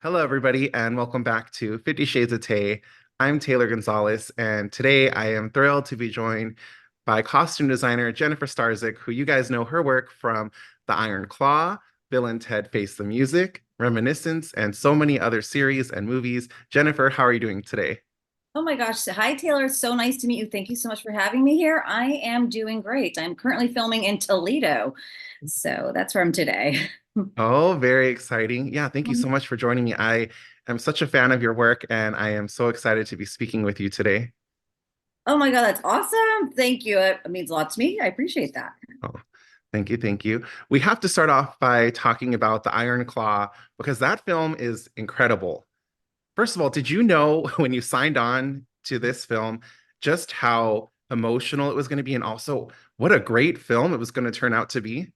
Hello, everybody, and welcome back to 50 Shades of Tay. I'm Taylor Gonzalez, and today I am thrilled to be joined by costume designer Jennifer Starzyk, who you guys know her work from The Iron Claw, Bill and Ted Face the Music, Reminiscence, and so many other series and movies. Jennifer, how are you doing today? Oh my gosh. Hi, Taylor. It's so nice to meet you. Thank you so much for having me here. I am doing great. I'm currently filming in Toledo. So that's where I'm today. Oh, very exciting. Yeah, thank you so much for joining me. I am such a fan of your work, and I am so excited to be speaking with you today. Oh my God, that's awesome. Thank you. It means a lot to me. I appreciate that. Oh, thank you, thank you. We have to start off by talking about The Iron Claw because that film is incredible. First of all, did you know when you signed on to this film just how emotional it was going to be and also what a great film it was going to turn out to be?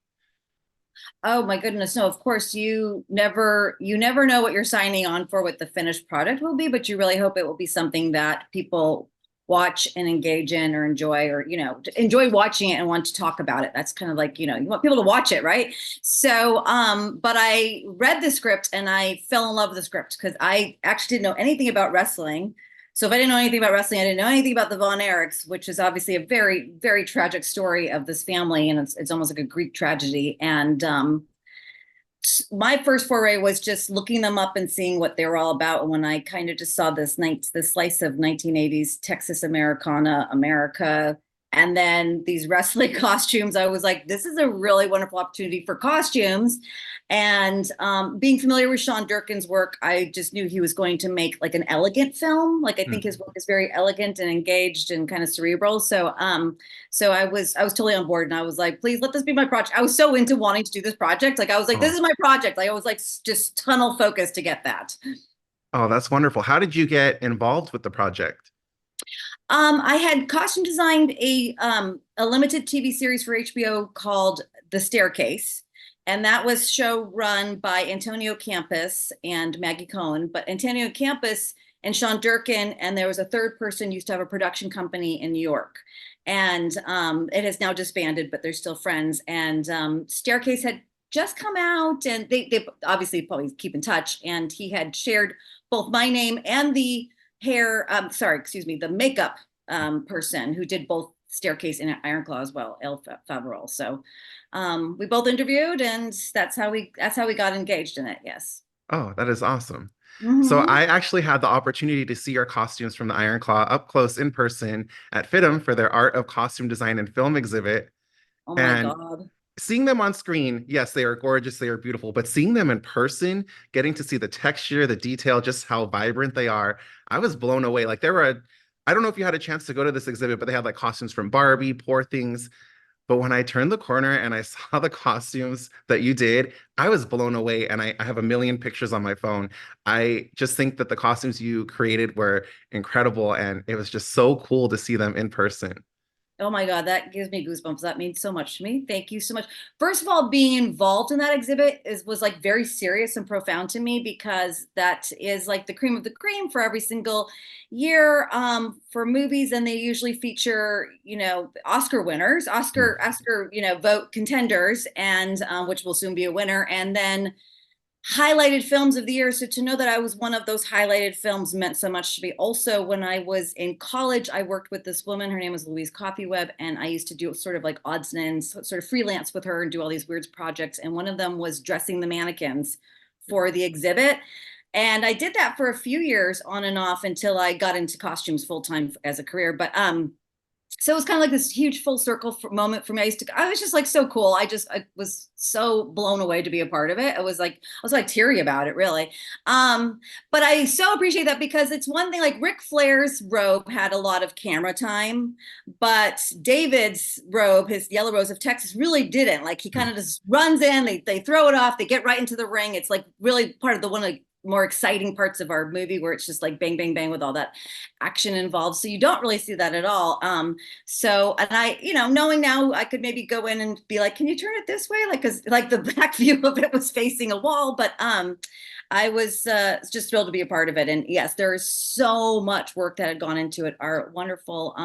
Oh my goodness. No, of course you never know what you're signing on for, what the finished product will be, but you really hope it will be something that people watch and engage in or enjoy, or enjoy watching it and want to talk about it. That's kind of like, you want people to watch it, right? So but I read the script and I fell in love with the script because I actually didn't know anything about wrestling. So if I didn't know anything about wrestling, I didn't know anything about the Von Erichs, which is obviously a very, very tragic story of this family, and it's almost like a Greek tragedy. And my first foray was just looking them up and seeing what they were all about. And when I kind of just saw this slice of 1980s Texas Americana, America, and then these wrestling costumes, I was like, this is a really wonderful opportunity for costumes. And being familiar with Sean Durkin's work, I just knew he was going to make like an elegant film. Like I think his Mhm. work is very elegant and engaged and kind of cerebral. So I was totally on board, and I was like, please let this be my project. I was so into wanting to do this project. Like I was like, this Oh, is my project. Like I was like just tunnel focused to get that. oh, that's wonderful. How did you get involved with the project? I had costume designed a limited TV series for HBO called The Staircase. And that was show run by Antonio Campos and Maggie Cohen. But Antonio Campos and Sean Durkin, and there was a third person, used to have a production company in New York. And it has now disbanded, but they're still friends. And Staircase had just come out, and they obviously probably keep in touch. And he had shared both my name and the hair, sorry, excuse me, the makeup person who did both Staircase and Iron Claw as well, El Favreau. So we both interviewed, and that's how we got engaged in it. Yes. Oh, that is awesome. So Mm-hmm. I actually had the opportunity to see your costumes from the Iron Claw up close in person at FITM for their Art of Costume Design and Film exhibit. Oh my And God. seeing them on screen, yes, they are gorgeous, they are beautiful, but seeing them in person, getting to see the texture, the detail, just how vibrant they are, I was blown away. Like I don't know if you had a chance to go to this exhibit, but they had like costumes from Barbie, Poor Things. But when I turned the corner and I saw the costumes that you did, I was blown away. And I have a million pictures on my phone. I just think that the costumes you created were incredible. And it was just so cool to see them in person. Oh my God, that gives me goosebumps. That means so much to me. Thank you so much. First of all, being involved in that exhibit was like very serious and profound to me, because that is like the cream of the cream for every single year for movies, and they usually feature, Oscar winners, Oscar, vote contenders, and which will soon be a winner, and then highlighted films of the year. So to know that I was one of those highlighted films meant so much to me. Also, when I was in college, I worked with this woman. Her name was Louise Coffeeweb, and I used to do sort of like odds and ends, sort of freelance with her and do all these weird projects. And one of them was dressing the mannequins for the exhibit. And I did that for a few years on and off until I got into costumes full time as a career. But so it was kind of like this huge full circle moment for me. I was just like so cool. I was so blown away to be a part of it. I was like teary about it, really. But I so appreciate that, because it's one thing, like Ric Flair's robe had a lot of camera time, but David's robe, his Yellow Rose of Texas, really didn't. Like he kind of just runs in, they throw it off, they get right into the ring. It's like really part of the one of the more exciting parts of our movie, where it's just like bang, bang, bang with all that action involved. So you don't really see that at all. So, and I, knowing now, I could maybe go in and be like, can you turn it this way? Like, cause like the back view of it was facing a wall, but I was just thrilled to be a part of it. And yes, there is so much work that had gone into it. Our wonderful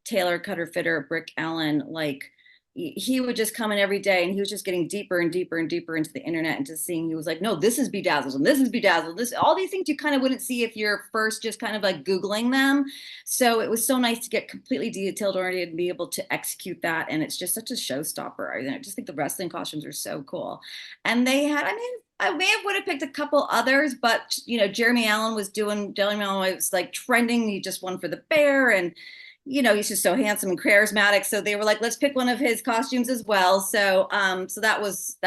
tailor, cutter, fitter, Brick Allen, like he would just come in every day, and he was just getting deeper and deeper and deeper into the internet and just seeing, he was like, no, this is bedazzled and this is bedazzled, this, all these things you kind of wouldn't see if you're first just kind of like Googling them. So it was so nice to get completely detailed oriented and be able to execute that. And it's just such a showstopper. I just think the wrestling costumes are so cool. And they had, I mean, I may have would have picked a couple others, but Jeremy Allen was doing, Jeremy Allen was like trending. He just won for the bear, and he's just so handsome and charismatic. So they were like, let's pick one of his costumes as well. So it was,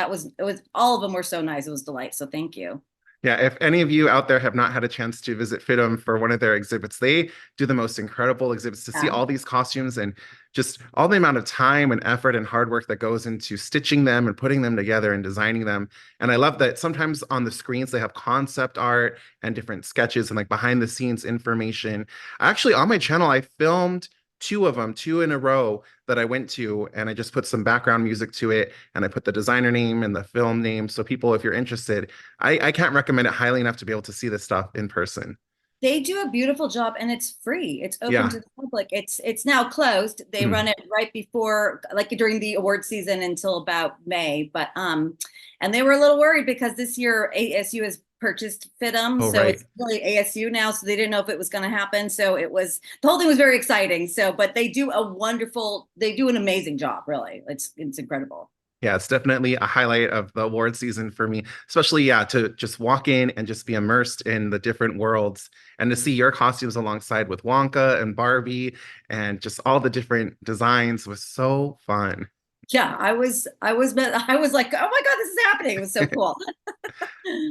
all of them were so nice. It was a delight. So thank you. Yeah, if any of you out there have not had a chance to visit FITM for one of their exhibits, they do the most incredible exhibits to see Yeah. all these costumes and just all the amount of time and effort and hard work that goes into stitching them and putting them together and designing them. And I love that sometimes on the screens they have concept art and different sketches and like behind the scenes information. Actually, on my channel, I filmed two of them, two in a row that I went to, and I just put some background music to it, and I put the designer name and the film name. So people, if you're interested, I can't recommend it highly enough to be able to see this stuff in person. They do a beautiful job, and it's free. It's open Yeah. to the public. It's now closed. They Mhm. run it right before, like during the award season until about May. But and they were a little worried because this year ASU has purchased FITM, Oh, so right. it's really ASU now. So they didn't know if it was going to happen. So it was, the whole thing was very exciting. So, but they do an amazing job. Really, it's incredible. Yeah, it's definitely a highlight of the award season for me, especially, yeah, to just walk in and just be immersed in the different worlds and to see your costumes alongside with Wonka and Barbie and just all the different designs was so fun. Yeah, I was like, oh my God, this is happening. It was so cool.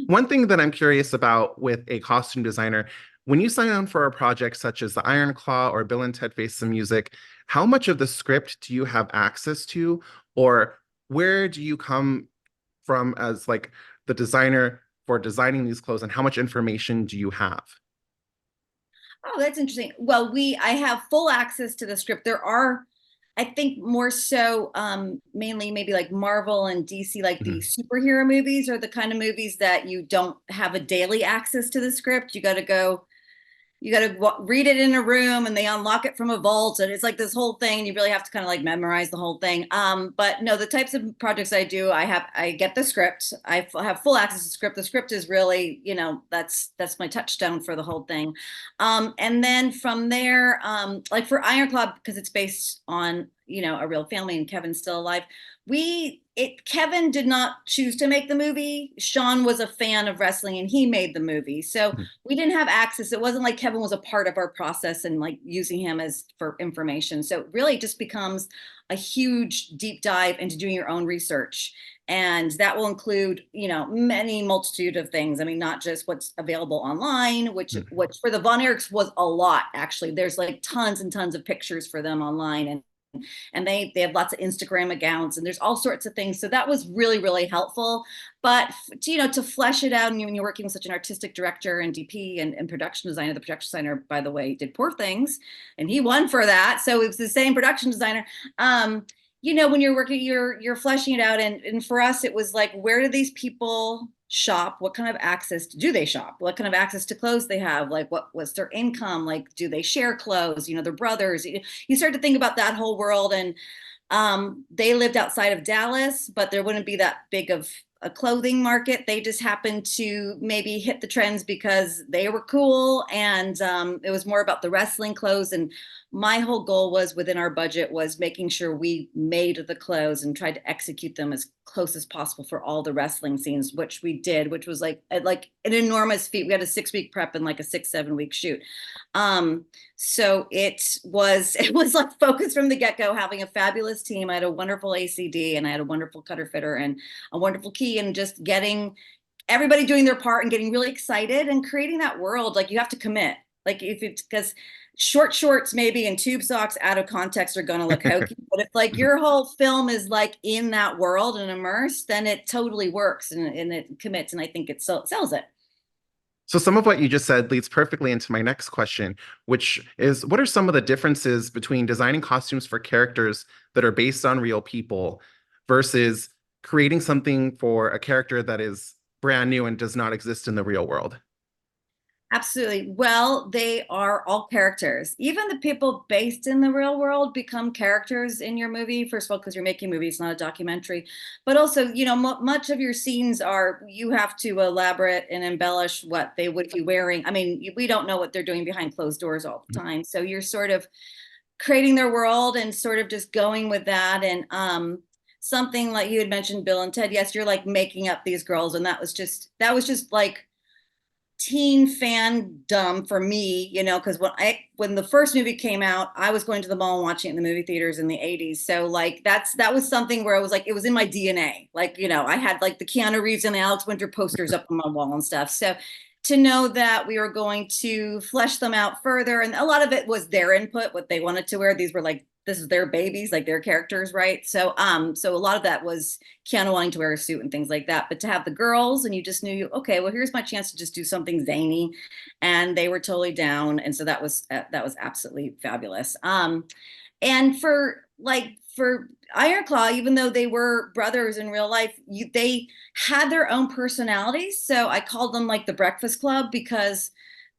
One thing that I'm curious about with a costume designer, when you sign on for a project such as the Iron Claw or Bill and Ted Face the Music, how much of the script do you have access to, or where do you come from as like the designer for designing these clothes, and how much information do you have? Oh, that's interesting. Well, I have full access to the script. There are, I think, more so mainly maybe like Marvel and DC, like the Mhm. superhero movies are the kind of movies that you don't have a daily access to the script. You got to read it in a room, and they unlock it from a vault, and it's like this whole thing, and you really have to kind of like memorize the whole thing. But no, the types of projects I do, I get the script, have full access to the script. The script is really, that's my touchstone for the whole thing. And then from there, like for Iron Club, because it's based on a real family, and Kevin's still alive, Kevin did not choose to make the movie. Sean was a fan of wrestling, and he made the movie. So we didn't have access. It wasn't like Kevin was a part of our process and like using him as for information. So it really just becomes a huge deep dive into doing your own research. And that will include, many multitude of things. I mean, not just what's available online, which for the Von Erichs was a lot, actually. There's like tons and tons of pictures for them online, and they have lots of Instagram accounts, and there's all sorts of things. So that was really, really helpful. But to flesh it out, and when you're working with such an artistic director and DP and production designer, the production designer, by the way, did Poor Things, and he won for that. So it was the same production designer. When you're working, you're fleshing it out, and for us, it was like, where do these people shop? What kind of access do they shop? What kind of access to clothes they have? Like, what was their income? Like, do they share clothes? Their brothers. You start to think about that whole world, and they lived outside of Dallas, but there wouldn't be that big of a clothing market. They just happened to maybe hit the trends because they were cool, and it was more about the wrestling clothes. And my whole goal was, within our budget, was making sure we made the clothes and tried to execute them as close as possible for all the wrestling scenes, which we did, which was like an enormous feat. We had a 6 week prep and like a 6-7 week shoot. Um, so it was like focused from the get-go, having a fabulous team. I had a wonderful ACD, and I had a wonderful cutter fitter and a wonderful key, and just getting everybody doing their part and getting really excited and creating that world. Like, you have to commit. Like, if it's because short shorts maybe and tube socks out of context are going to look hokey, but if like your whole film is like in that world and immersed, then it totally works, and it commits, and I think sells it. So some of what you just said leads perfectly into my next question, which is what are some of the differences between designing costumes for characters that are based on real people versus creating something for a character that is brand new and does not exist in the real world? Absolutely. Well, they are all characters. Even the people based in the real world become characters in your movie. First of all, because you're making movies, not a documentary. But also, much of your scenes are you have to elaborate and embellish what they would be wearing. I mean, we don't know what they're doing behind closed doors all the time. So you're sort of creating their world and sort of just going with that. And something like you had mentioned, Bill and Ted. Yes, you're like making up these girls, and that was just like teen fandom for me, because when the first movie came out, I was going to the mall and watching it in the movie theaters in the 80s. So like that was something where I was like, it was in my DNA. Like, I had like the Keanu Reeves and the Alex Winter posters up on my wall and stuff. So to know that we were going to flesh them out further, and a lot of it was their input, what they wanted to wear. These were like this is their babies, like their characters, right? So a lot of that was Keanu wanting to wear a suit and things like that. But to have the girls, and you just knew, okay, well, here's my chance to just do something zany, and they were totally down, and so that was absolutely fabulous. And for Ironclaw, even though they were brothers in real life, they had their own personalities. So I called them like the Breakfast Club because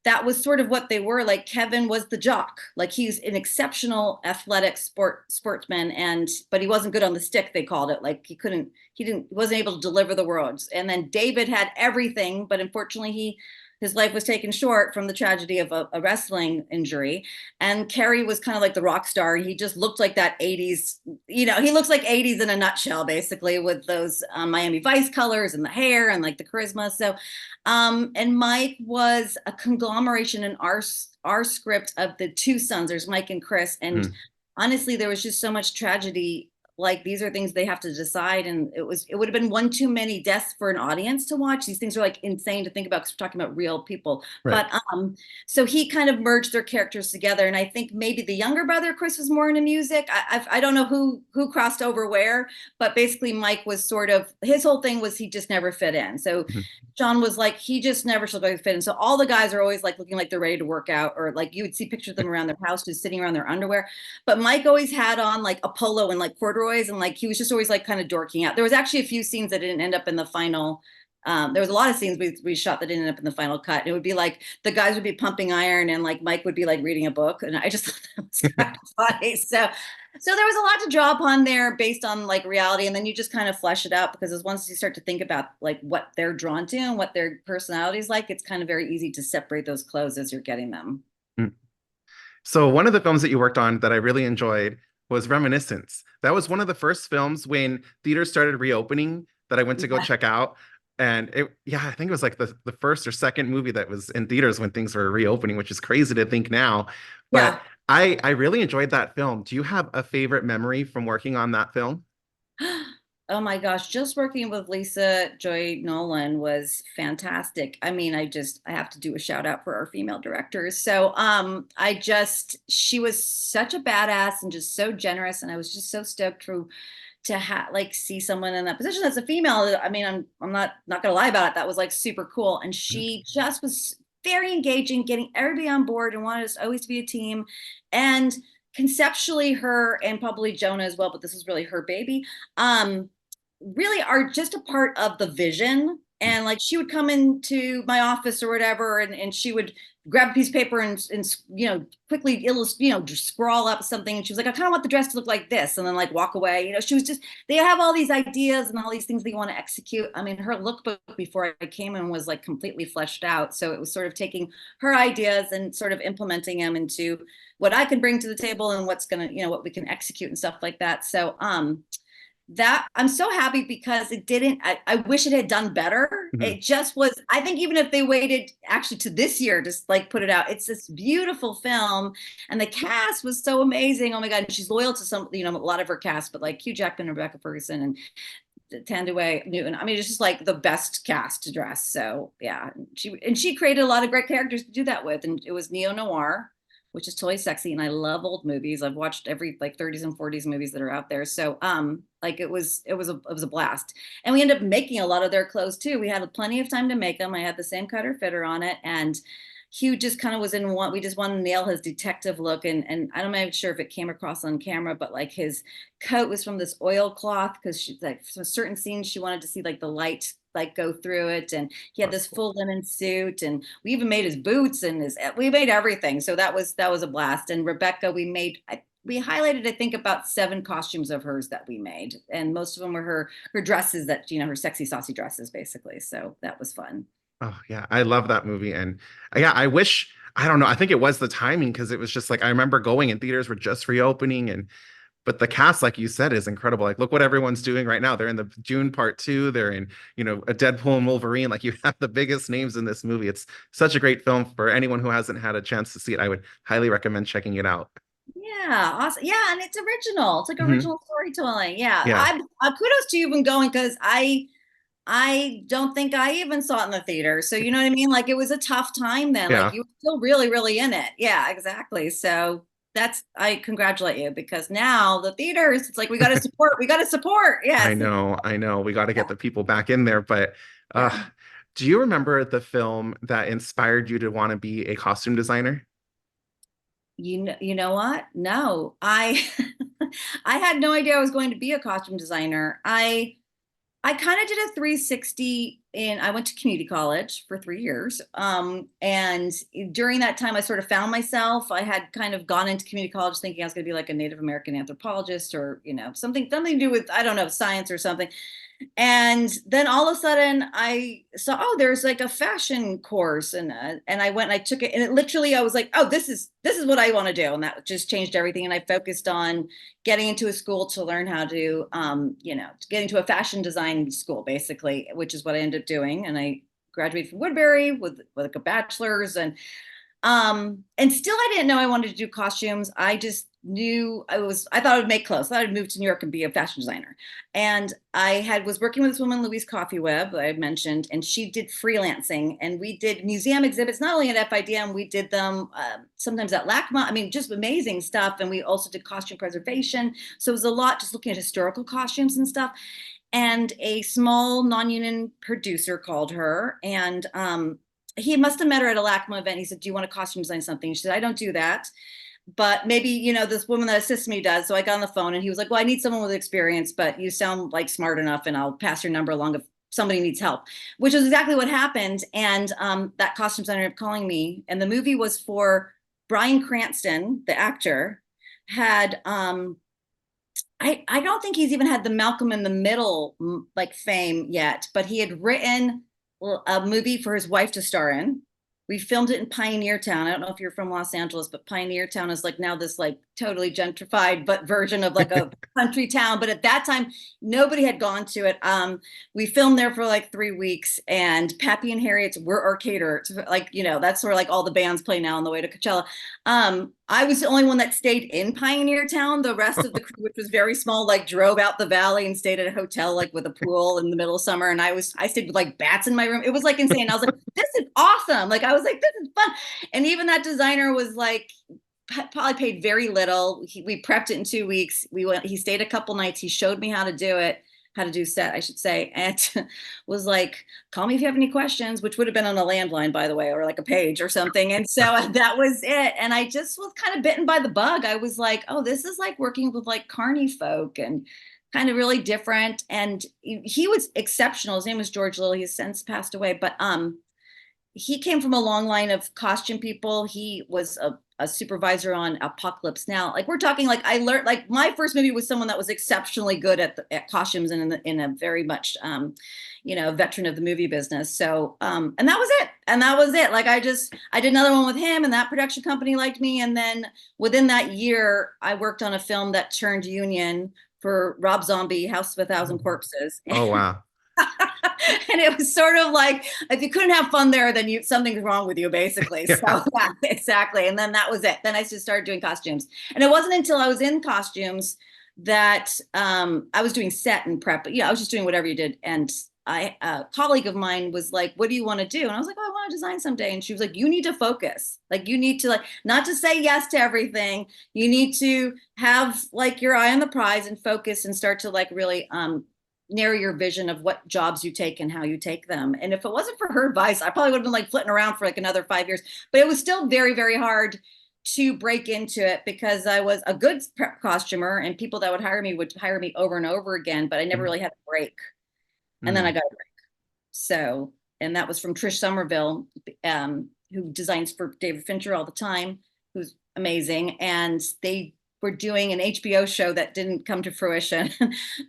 that was sort of what they were. Like Kevin was the jock, like he's an exceptional athletic sportsman, and but he wasn't good on the stick. They called it like he wasn't able to deliver the words. And then David had everything, but unfortunately his life was taken short from the tragedy of a wrestling injury. And Kerry was kind of like the rock star. He just looked like that 80s, he looks like 80s in a nutshell, basically, with those Miami Vice colors and the hair and like the charisma. And Mike was a conglomeration in our script of the two sons. There's Mike and Chris, and Mhm. honestly, there was just so much tragedy. Like these are things they have to decide, and it would have been one too many deaths for an audience to watch. These things are like insane to think about because we're talking about real people. Right. But so he kind of merged their characters together, and I think maybe the younger brother Chris was more into music. I don't know who crossed over where, but basically Mike was sort of his whole thing was he just never fit in. So Mhm. John was like, he just never should go fit in. So all the guys are always like looking like they're ready to work out, or like you would see pictures of them around their house just sitting around their underwear. But Mike always had on like a polo and like corduroys, and like he was just always like kind of dorking out. There was actually a few scenes that didn't end up in the final. There was a lot of scenes we shot that didn't end up in the final cut. And it would be like the guys would be pumping iron, and like Mike would be like reading a book, and I just thought that was kind of funny. So there was a lot to draw upon there based on like reality, and then you just kind of flesh it out because as once you start to think about like what they're drawn to and what their personality is like, it's kind of very easy to separate those clothes as you're getting them. Mm. So one of the films that you worked on that I really enjoyed was Reminiscence. That was one of the first films when theaters started reopening that I went to go Yeah. check out. And yeah, I think it was like the first or second movie that was in theaters when things were reopening, which is crazy to think now. But Yeah. I really enjoyed that film. Do you have a favorite memory from working on that film? Oh my gosh, just working with Lisa Joy Nolan was fantastic. I mean, I have to do a shout out for our female directors. So, she was such a badass and just so generous, and I was just so stoked to like see someone in that position as a female. I mean, I'm not gonna lie about it. That was like super cool, and she just was very engaging, getting everybody on board, and wanted us always to be a team. And conceptually, her and probably Jonah as well, but this was really her baby. Really are just a part of the vision. And like she would come into my office or whatever, and she would grab a piece of paper and quickly just scrawl up something. And she was like, I kind of want the dress to look like this, and then like walk away. She was just they have all these ideas and all these things they want to execute. I mean, her lookbook before I came in was like completely fleshed out. So it was sort of taking her ideas and sort of implementing them into what I can bring to the table and what's gonna, what we can execute and stuff like that. So that I'm so happy because it didn't I wish it had done better. Mhm. It just was, I think even if they waited actually to this year to like put it out, it's this beautiful film, and the cast was so amazing. Oh my god, and she's loyal to some, a lot of her cast, but like Hugh Jackman, Rebecca Ferguson, and Tandaway Newton. I mean, it's just like the best cast to dress. So yeah, she created a lot of great characters to do that with, and it was neo noir, which is totally sexy. And I love old movies. I've watched every like 30s and 40s movies that are out there. So like it was a blast. And we ended up making a lot of their clothes too. We had plenty of time to make them. I had the same cutter fitter on it, and Hugh just kind of was in one. We just wanted to nail his detective look, and I'm not even sure if it came across on camera, but like his coat was from this oilcloth because she like for certain scenes she wanted to see like the light like go through it. And he had That's this cool. full linen suit, and we even made his boots and we made everything. So that was a blast. And Rebecca, we highlighted, I think, about 7 costumes of hers that we made, and most of them were her dresses, that her sexy, saucy dresses, basically. So that was fun. Oh yeah, I love that movie. And yeah, I wish, I don't know, I think it was the timing because it was just like I remember going and theaters were just reopening, and but the cast, like you said, is incredible. Like look what everyone's doing right now. They're in the June part two. They're in, a Deadpool and Wolverine. Like you have the biggest names in this movie. It's such a great film for anyone who hasn't had a chance to see it. I would highly recommend checking it out. Yeah, awesome. Yeah, and it's original. It's like Hmm. original storytelling. Yeah, Yeah. I kudos to you even going, because I don't think I even saw it in the theater. So you know what I mean? Like it was a tough time then. Like Yeah. you were still really, really in it. Yeah, exactly. So I congratulate you, because now the theaters, it's like we got to support. We got to support. I Yes. know, I know. We got to get Yeah. the people back in there. But uh, Yeah. do you remember the film that inspired you to want to be a costume designer? You know what? No, I I had no idea I was going to be a costume designer. I kind of did a 360 in I went to community college for 3 years. And during that time I sort of found myself. I had kind of gone into community college thinking I was going to be like a Native American anthropologist, or, something to do with, I don't know, science or something. And then all of a sudden I saw, oh, there's like a fashion course, and I went and I took it, and it literally, I was like, oh, this is what I want to do. And that just changed everything. And I focused on getting into a school to learn how to, to get into a fashion design school, basically, which is what I ended up doing. And I graduated from Woodbury with like a bachelor's, and still I didn't know I wanted to do costumes. I just knew I thought I would make clothes. I thought I'd move to New York and be a fashion designer. And was working with this woman, Louise Coffee Webb, that I mentioned, and she did freelancing, and we did museum exhibits, not only at FIDM, we did them sometimes at LACMA. I mean, just amazing stuff. And we also did costume preservation. So it was a lot just looking at historical costumes and stuff. And a small non-union producer called her, and he must have met her at a LACMA event. He said, "Do you want to costume design something?" She said, "I don't do that, but maybe, this woman that assists me does." So I got on the phone, and he was like, "Well, I need someone with experience, but you sound like smart enough, and I'll pass your number along if somebody needs help," which is exactly what happened. And that costume designer ended up calling me, and the movie was for Bryan Cranston, the actor, had I don't think he's even had the Malcolm in the Middle like fame yet, but he had written a movie for his wife to star in. We filmed it in Pioneer Town. I don't know if you're from Los Angeles, but Pioneer Town is like now this like totally gentrified but version of like a country town. But at that time, nobody had gone to it. We filmed there for like 3 weeks, and Pappy and Harriet's were our caterer. Like, that's where like all the bands play now on the way to Coachella. I was the only one that stayed in Pioneer Town. The rest of the crew, which was very small, like drove out the valley and stayed at a hotel like with a pool in the middle of summer. And I stayed with like bats in my room. It was like insane. I was like, this is awesome. Like I was like, this is fun. And even that designer was like, probably paid very little. We prepped it in 2 weeks. He stayed a couple nights. He showed me how to do it, how to do set, I should say, and was like, "Call me if you have any questions," which would have been on a landline, by the way, or like a page or something. And so that was it. And I just was kind of bitten by the bug. I was like, oh, this is like working with like carny folk and kind of really different. And he was exceptional. His name was George Little. He's since passed away, but he came from a long line of costume people. He was a supervisor on Apocalypse Now. Like we're talking, like I learned, like my first movie was someone that was exceptionally good at costumes, and in a very much, veteran of the movie business. So, and that was it. And that was it. Like I did another one with him, and that production company liked me. And then within that year, I worked on a film that turned union for Rob Zombie, House of a Thousand Corpses. Oh wow. And it was sort of like, if you couldn't have fun there, then something's wrong with you, basically. So Yeah. yeah, exactly. And then that was it. Then I just started doing costumes, and it wasn't until I was in costumes that I was doing set and prep. But yeah, I was just doing whatever you did. And a colleague of mine was like, "What do you want to do?" And I was like, "Oh, I want to design someday." And she was like, "You need to focus. Like, you need to like not to say yes to everything. You need to have like your eye on the prize and focus and start to like really narrow your vision of what jobs you take and how you take them." And if it wasn't for her advice, I probably would have been like flitting around for like another 5 years. But it was still very, very hard to break into it, because I was a good costumer, and people that would hire me over and over again, but I never Mm, really had a break. And then I mm. got a break. So, and that was from Trish Somerville, who designs for David Fincher all the time, who's amazing. And they were doing an HBO show that didn't come to fruition.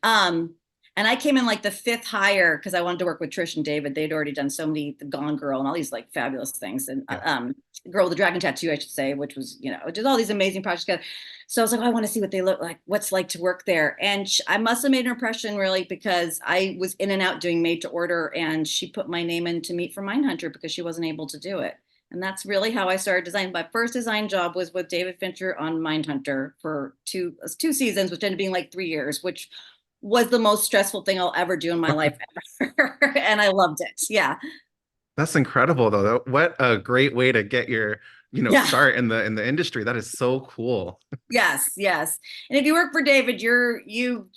um, and I came in like the fifth hire because I wanted to work with Trish and David. They'd already done so many, The Gone Girl and all these like fabulous things. And Yeah. Girl with the Dragon Tattoo, I should say, which was, just all these amazing projects together. So I was like, oh, I want to see what they look like, what's like to work there. And I must have made an impression really because I was in and out doing made to order, and she put my name in to meet for Mindhunter because she wasn't able to do it. And that's really how I started designing. My first design job was with David Fincher on Mindhunter for two seasons, which ended up being like 3 years, which was the most stressful thing I'll ever do in my life ever. And I loved it. Yeah. That's incredible though. What a great way to get your, Yeah. start in the industry. That is so cool. Yes, yes. And if you work for David, you're in.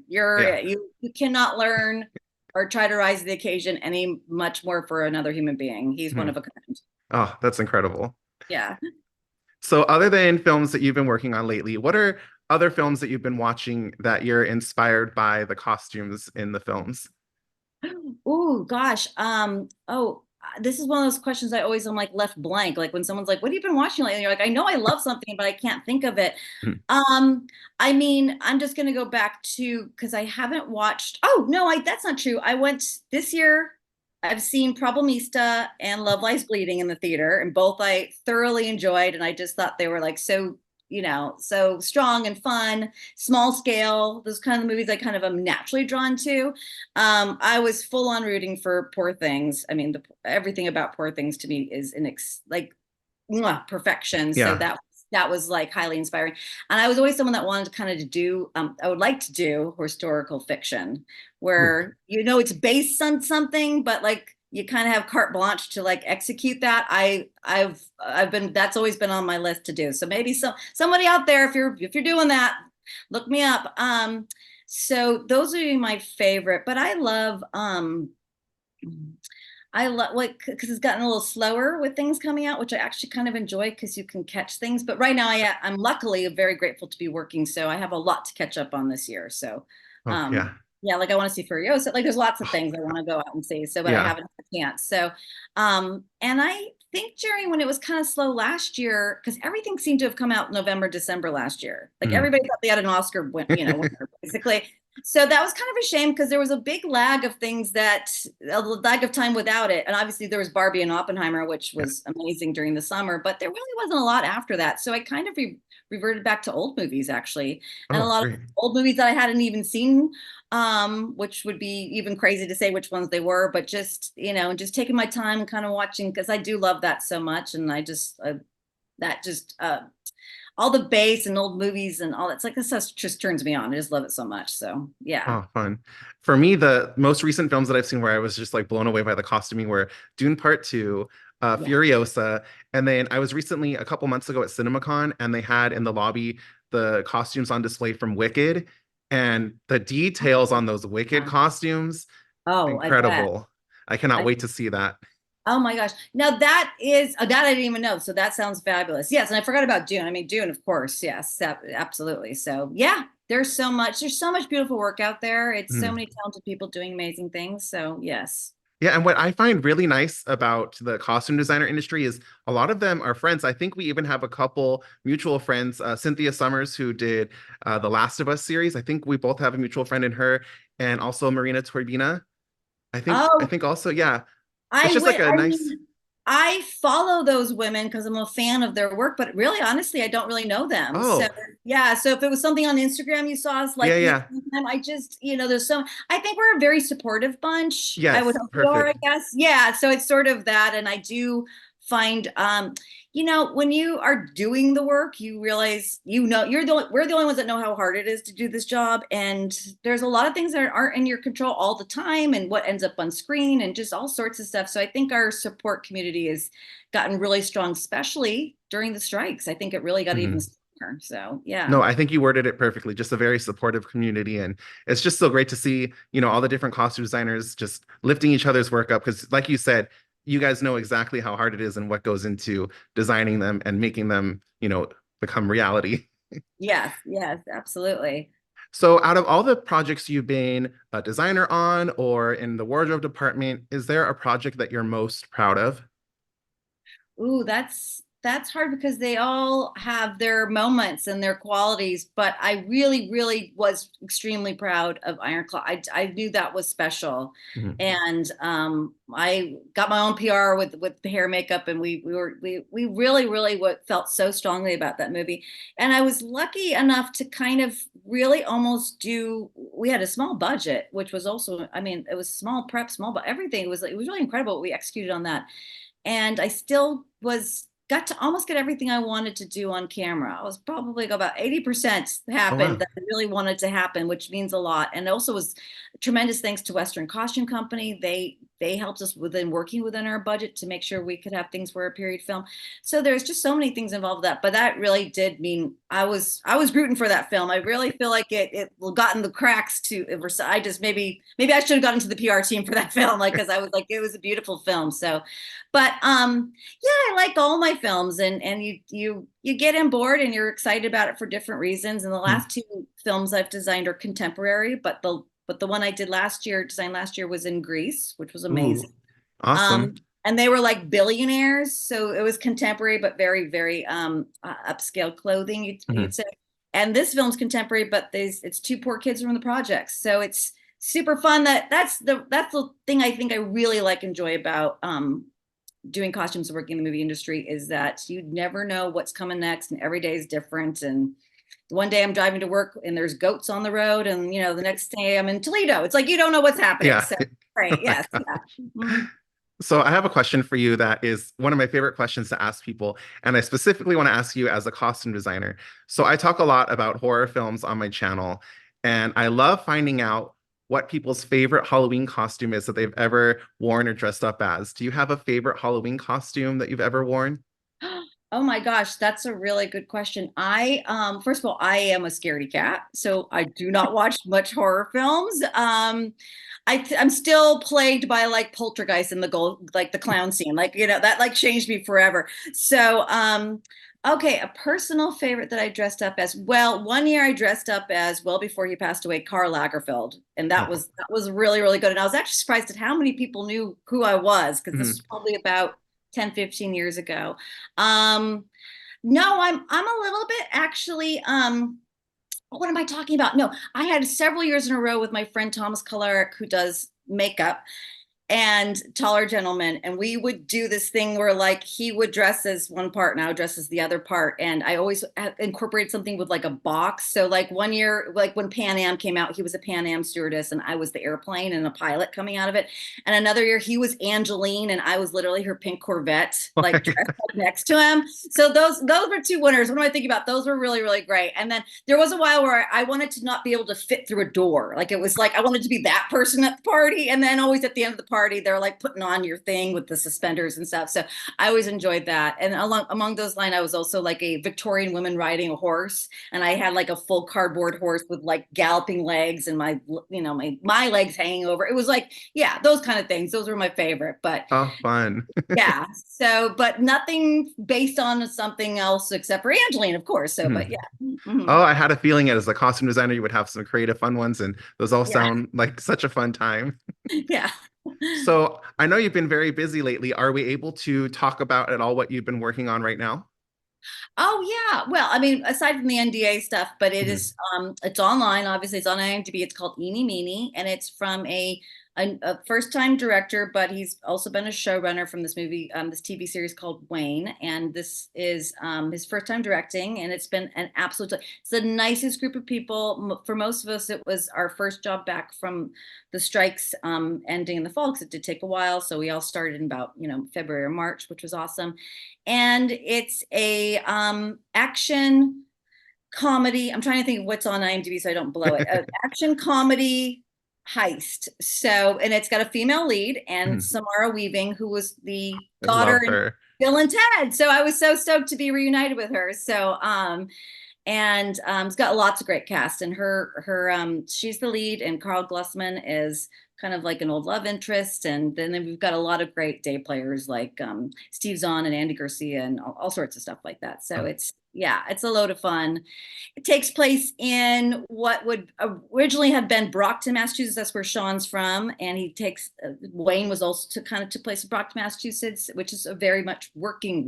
Yeah. You cannot learn or try to rise to the occasion any much more for another human being. He's one Hmm. of a kind. Oh, that's incredible. Yeah. So other than films that you've been working on lately, what are other films that you've been watching that you're inspired by the costumes in the films? Oh gosh. This is one of those questions I always am like left blank. Like when someone's like, "What have you been watching lately?" And you're like, "I know I love something, but I can't think of it." Hmm. Um, I mean, I'm just gonna go back to because I haven't watched. Oh no, I that's not true. I went this year. I've seen Problemista and Love Lies Bleeding in the theater, and both I thoroughly enjoyed, and I just thought they were like so, so strong and fun, small scale. Those kind of movies I kind of am naturally drawn to. I was full on rooting for Poor Things. I mean, everything about Poor Things to me is like mwah, perfection. So Yeah. that was like highly inspiring. And I was always someone that wanted to kind of to do. I would like to do historical fiction Ooh. where it's based on something, but like you kind of have carte blanche to like execute that. I've been that's always been on my list to do. So maybe somebody out there, if you're doing that, look me up. So those are my favorite, but I love like because it's gotten a little slower with things coming out, which I actually kind of enjoy because you can catch things. But right now, I'm luckily very grateful to be working, so I have a lot to catch up on this year. So, Oh, um, yeah. yeah, like I want to see Furiosa. Like there's lots of things I want to go out and see. So, but I Yeah. haven't had a chance. So, and I think during when it was kind of slow last year, because everything seemed to have come out November, December last year. Like Mm. everybody thought they had an Oscar winner, basically. So that was kind of a shame because there was a big lag of things a lag of time without it. And obviously there was Barbie and Oppenheimer, which Yeah. was amazing during the summer, but there really wasn't a lot after that. So I kind of reverted back to old movies actually. And a Oh, lot of great. old movies that I hadn't even seen, which would be even crazy to say which ones they were, but just taking my time and kind of watching because I do love that so much. And that just, all the bass and old movies and all that's like this stuff just turns me on. I just love it so much. So yeah. Oh, fun. For me, the most recent films that I've seen where I was just like blown away by the costuming were Dune Part 2, Yeah. Furiosa, and then I was recently a couple months ago at CinemaCon and they had in the lobby the costumes on display from Wicked, and the details on those Wicked Yeah. costumes, Oh, I bet. incredible. I cannot I wait to see that. Oh my gosh. Now that I didn't even know. So that sounds fabulous. Yes, and I forgot about Dune. I mean, Dune, of course. Yes, absolutely. So yeah, there's so much beautiful work out there. It's so Mm. many talented people doing amazing things. So yes. Yeah, and what I find really nice about the costume designer industry is a lot of them are friends. I think we even have a couple mutual friends, Cynthia Summers, who did the Last of Us series. I think we both have a mutual friend in her, and also Marina Torbina. I Oh, think also, yeah, it's just like a I nice. mean, I follow those women because I'm a fan of their work, but really, honestly, I don't really know them. So Oh, yeah, so if it was something on Instagram you saw us yeah, liking at yeah, the same time, I just, I think we're a very supportive bunch. I would yes, hope we are, I perfect. guess. Yeah, so it's sort of that, and I do find, when you are doing the work, you realize, we're the only ones that know how hard it is to do this job, and there's a lot of things that aren't in your control all the time, and what ends up on screen, and just all sorts of stuff. So I think our support community has gotten really strong, especially during the strikes. I think it really got even Mhm. stronger. So yeah, No, I think you worded it perfectly. Just a very supportive community. And it's just so great to see, all the different costume designers just lifting each other's work up. Because, like you said, you guys know exactly how hard it is and what goes into designing them and making them, become reality. yes, yes, absolutely. So, out of all the projects you've been a designer on or in the wardrobe department, is there a project that you're most proud of? Ooh, that's hard because they all have their moments and their qualities, but I really, really was extremely proud of Ironclaw. I knew that was special. Mhm. And I got my own PR with the hair makeup, and we really, really what felt so strongly about that movie. And I was lucky enough to kind of really almost do, we had a small budget, which was also, I mean, it was small prep, small, but everything it was really incredible what we executed on that. And I still was got to almost get everything I wanted to do on camera. I was probably about 80% Oh, happened wow. that I really wanted to happen, which means a lot. And also was tremendous thanks to Western Costume Company. They helped us within working within our budget to make sure we could have things for a period film. So there's just so many things involved with that. But that really did mean I was rooting for that film. I really feel like it got in the cracks to I just maybe I should have gotten to the PR team for that film, like because I was like it was a beautiful film. So but yeah, I like all my films, and you get on board and you're excited about it for different reasons. And the Mhm. last two films I've designed are contemporary, but the one I designed last year was in Greece, which was Ooh, amazing. awesome. And they were like billionaires, so it was contemporary but very, very upscale clothing, you'd Mhm. say. And this film's contemporary, but it's two poor kids from the projects, so it's super fun. That's the thing I think I really enjoy about doing costumes and working in the movie industry is that you never know what's coming next, and every day is different. And one day I'm driving to work and there's goats on the road, and the next day I'm in Toledo. It's like you don't know what's happening. Yeah. So right, Oh my yes, yeah. God. So I have a question for you that is one of my favorite questions to ask people, and I specifically want to ask you as a costume designer. So I talk a lot about horror films on my channel, and I love finding out what people's favorite Halloween costume is that they've ever worn or dressed up as. Do you have a favorite Halloween costume that you've ever worn? Oh my gosh, that's a really good question. I first of all, I am a scaredy cat, so I do not watch much horror films. I'm still plagued by like Poltergeist and the gold, like the clown scene, like that like changed me forever. So okay, a personal favorite that I dressed up as. Well, one year I dressed up as, well before he passed away, Karl Lagerfeld, and that Oh. was really, really good. And I was actually surprised at how many people knew who I was, because this was Mhm. probably about 10, 15 years ago. Um, no, I'm a little bit actually. What am I talking about? No, I had several years in a row with my friend Thomas Kalarick, who does makeup, and taller gentleman, and we would do this thing where like he would dress as one part and I would dress as the other part, and I always incorporated something with like a box. So like one year, like when Pan Am came out, he was a Pan Am stewardess and I was the airplane and a pilot coming out of it. And another year he was Angeline and I was literally her pink Corvette, Oh my like dressed God. up next to him. So those were two winners. What am I thinking about? Those were really, really great. And then there was a while where I wanted to not be able to fit through a door. Like it was like I wanted to be that person at the party, and then always at the end of the party they're like putting on your thing with the suspenders and stuff. So I always enjoyed that. And among those lines, I was also like a Victorian woman riding a horse, and I had like a full cardboard horse with like galloping legs and my legs hanging over. It was like, yeah, those kind of things. Those were my favorite. But Oh, fun. yeah, so but nothing based on something else except for Angeline, of course. So but Mhm. yeah. Mhm. Oh, I had a feeling as a costume designer, you would have some creative, fun ones, and those all Yeah. sound like such a fun time. Yeah. So I know you've been very busy lately. Are we able to talk about at all what you've been working on right now? Oh yeah. Well, I mean, aside from the NDA stuff, but Mhm. it's online, obviously it's on IMDb. It's called Eeny Meeny, and it's from a first time director, but he's also been a showrunner from this movie, this TV series called Wayne. And this is his first time directing, and it's been an absolute, it's the nicest group of people. For most of us, it was our first job back from the strikes ending in the fall, because it did take a while. So we all started in about, February or March, which was awesome. And it's a action comedy. I'm trying to think of what's on IMDb so I don't blow it. Action comedy heist. So, and it's got a female lead and Mhm. Samara Weaving, who was the I daughter love in her. Bill and Ted. So I was so stoked to be reunited with her. So, and it's got lots of great cast, and her she's the lead, and Carl Glussman is kind of like an old love interest. And then we've got a lot of great day players like Steve Zahn and Andy Garcia and all sorts of stuff like that. So Oh, it's, yeah, it's a load of fun. It takes place in what would originally have been Brockton, Massachusetts. That's where Sean's from, and he takes Wayne was also to kind of took place in Brockton, Massachusetts, which is a very much working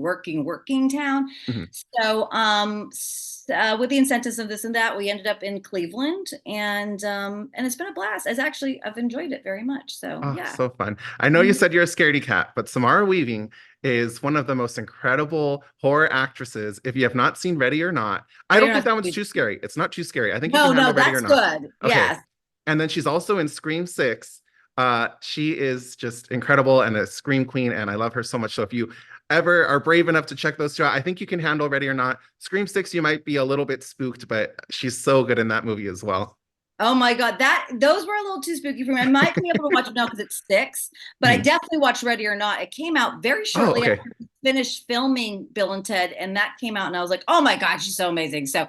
town. mhm. So, with the incentives of this and that, we ended up in Cleveland, and it's been a blast. I've enjoyed it very much. So, Oh, yeah. so fun. I know you Mhm. said you're a scaredy cat, but Samara Weaving is one of the most incredible horror actresses. If you have not seen Ready or Not, I Right don't or think not? that one's too scary. It's not too scary. I think you can No, no, handle Ready or that's Not. good. Okay. Yes. And then she's also in Scream 6. She is just incredible and a scream queen, and I love her so much. So if you ever are brave enough to check those two out, I think you can handle Ready or Not. Scream 6, you might be a little bit spooked, but she's so good in that movie as well. Oh my God, that those were a little too spooky for me. I might be able to watch it now because it's six, but I Mhm. definitely watched Ready or Not. It came out very Oh, shortly okay. after we finished filming Bill and Ted, and that came out, and I was like, oh my God, she's so amazing. So,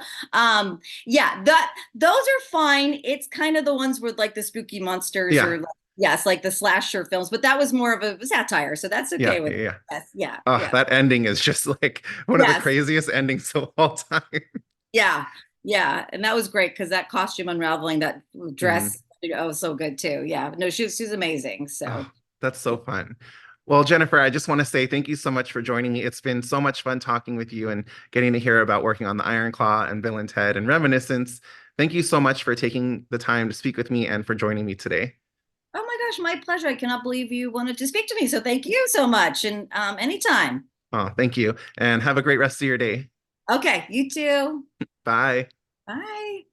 yeah, that those are fine. It's kind of the ones with like the spooky monsters Yeah. or like, yes, like the slasher films, but that was more of a satire, so that's Yeah. okay with Yeah. me. Yeah. Yes, yeah, Oh, yeah, that ending is just like one of the yes. craziest endings of all time. Yeah, yeah, and that was great because that costume unraveling, that Mhm. dress, oh, so good too. Yeah, no, she's amazing. Oh, So that's so fun. Well, Jennifer, I just want to say thank you so much for joining me. It's been so much fun talking with you and getting to hear about working on the Iron Claw and Bill and Ted and Reminiscence. Thank you so much for taking the time to speak with me and for joining me today. oh my gosh, my pleasure. I cannot believe you wanted to speak to me. So thank you so much, and anytime. Oh, thank you. And have a great rest of your day. Okay, you too. Bye. Bye.